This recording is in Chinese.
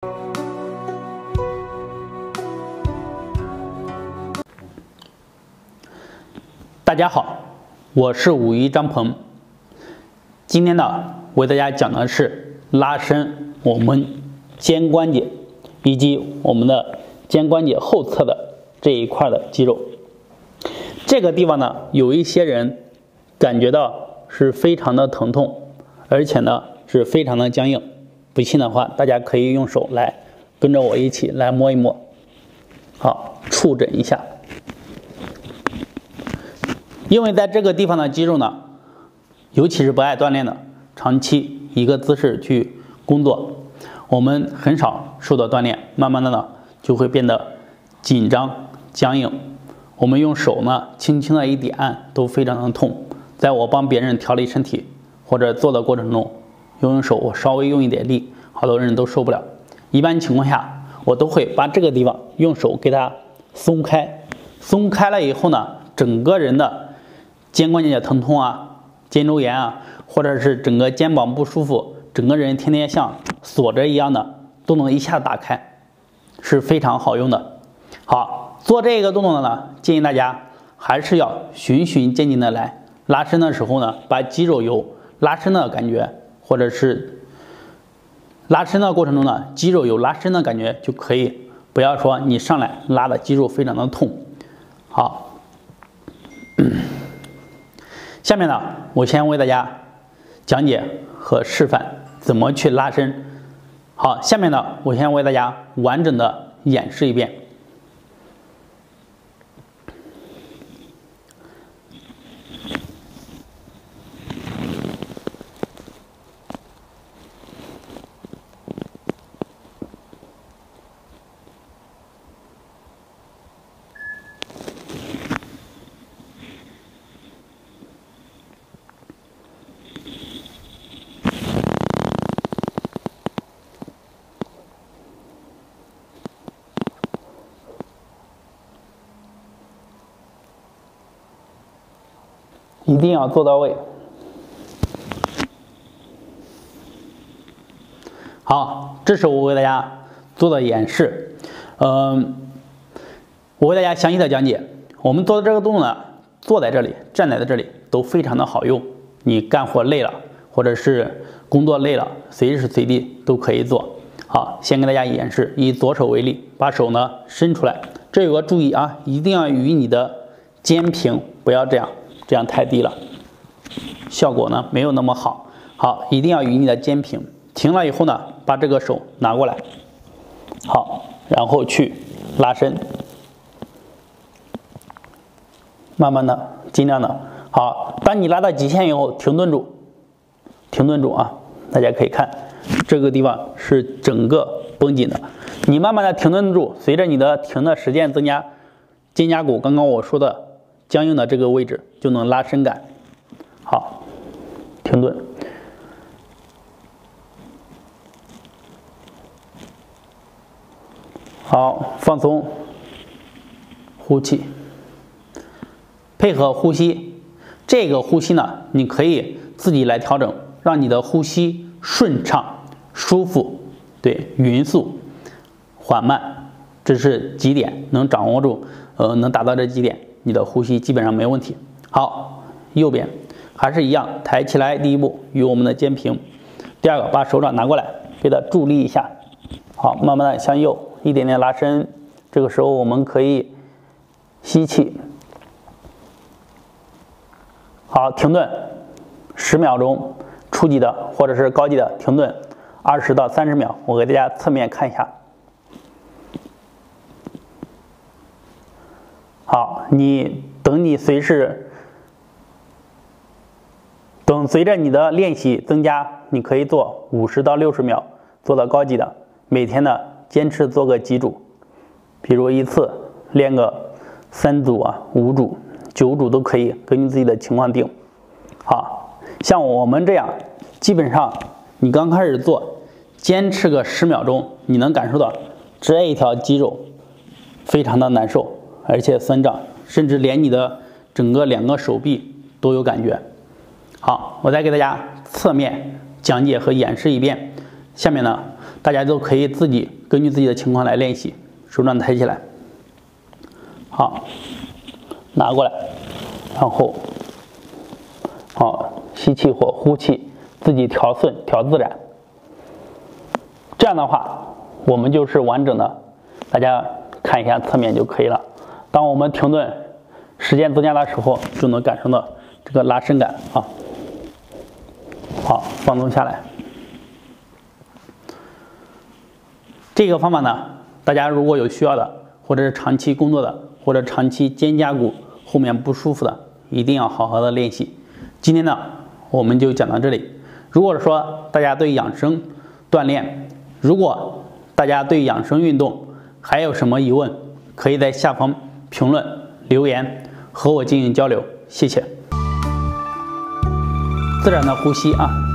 大家好，我是武医张鹏。今天呢，为大家讲的是拉伸我们肩关节以及我们的肩关节后侧的这一块的肌肉。这个地方呢，有一些人感觉到是非常的疼痛，而且呢是非常的僵硬。不信的话，大家可以用手来跟着我一起来摸一摸，好，触诊一下。因为在这个地方的肌肉呢，尤其是不爱锻炼的，长期一个姿势去工作，我们很少受到锻炼，慢慢的呢就会变得紧张僵硬。我们用手呢轻轻的一点按都非常的痛。在我帮别人调理身体或者做的过程中，用手我稍微用一点力，好多人都受不了。一般情况下，我都会把这个地方用手给它松开，松开了以后呢，整个人的肩关节的疼痛啊、肩周炎啊，或者是整个肩膀不舒服，整个人天天像锁着一样的，都能一下打开，是非常好用的。好，做这个动作呢，建议大家还是要循序渐进的来。拉伸的时候呢，把肌肉有拉伸的感觉，或者是拉伸的过程中呢，肌肉有拉伸的感觉就可以，不要说你上来拉的肌肉非常的痛。好。下面呢，我先为大家讲解和示范怎么去拉伸。好，下面呢，我先为大家完整的演示一遍。一定要做到位。好，这是我为大家做的演示。我为大家详细的讲解。我们做的这个动作呢，坐在这里、站在这里都非常的好用。你干活累了，或者是工作累了，随时随地都可以做。好，先给大家演示，以左手为例，把手呢伸出来。这有个注意啊，一定要与你的肩平，不要这样，这样太低了。效果呢没有那么好。好，一定要与你的肩平。停了以后呢，把这个手拿过来，好，然后去拉伸，慢慢的，尽量的。好，当你拉到极限以后，停顿住，停顿住啊！大家可以看，这个地方是整个绷紧的。你慢慢的停顿住，随着你的停的时间增加，肩胛骨刚刚我说的僵硬的这个位置就能拉伸感。好，停顿。好，放松，呼气，配合呼吸。这个呼吸呢，你可以自己来调整，让你的呼吸顺畅、舒服，对，匀速、缓慢，这是几点，能掌握住，能达到这几点，你的呼吸基本上没问题。好，右边。还是一样，抬起来，第一步与我们的肩平。第二个，把手掌拿过来，给它助力一下。好，慢慢的向右，一点点拉伸。这个时候我们可以吸气。好，停顿10秒钟，初级的或者是高级的停顿20到30秒。我给大家侧面看一下。好，等你随着你的练习增加，你可以做50到60秒，做到高级的。每天呢，坚持做个几组，比如一次练个3组啊、5组、9组都可以，根据自己的情况定。好，像我们这样，基本上你刚开始做，坚持个10秒钟，你能感受到这一条肌肉非常的难受，而且酸胀，甚至连你的整个2个手臂都有感觉。好，我再给大家侧面讲解和演示一遍。下面呢，大家都可以自己根据自己的情况来练习。手掌抬起来，好，拿过来，然后好，吸气或呼气，自己调顺调自然。这样的话，我们就是完整的。大家看一下侧面就可以了。当我们停顿时间增加的时候，就能感受到这个拉伸感啊。好，放松下来。这个方法呢，大家如果有需要的，或者是长期工作的，或者长期肩胛骨后面不舒服的，一定要好好的练习。今天呢，我们就讲到这里。如果说大家对养生锻炼，如果大家对养生运动还有什么疑问，可以在下方评论留言和我进行交流，谢谢。自然的呼吸啊。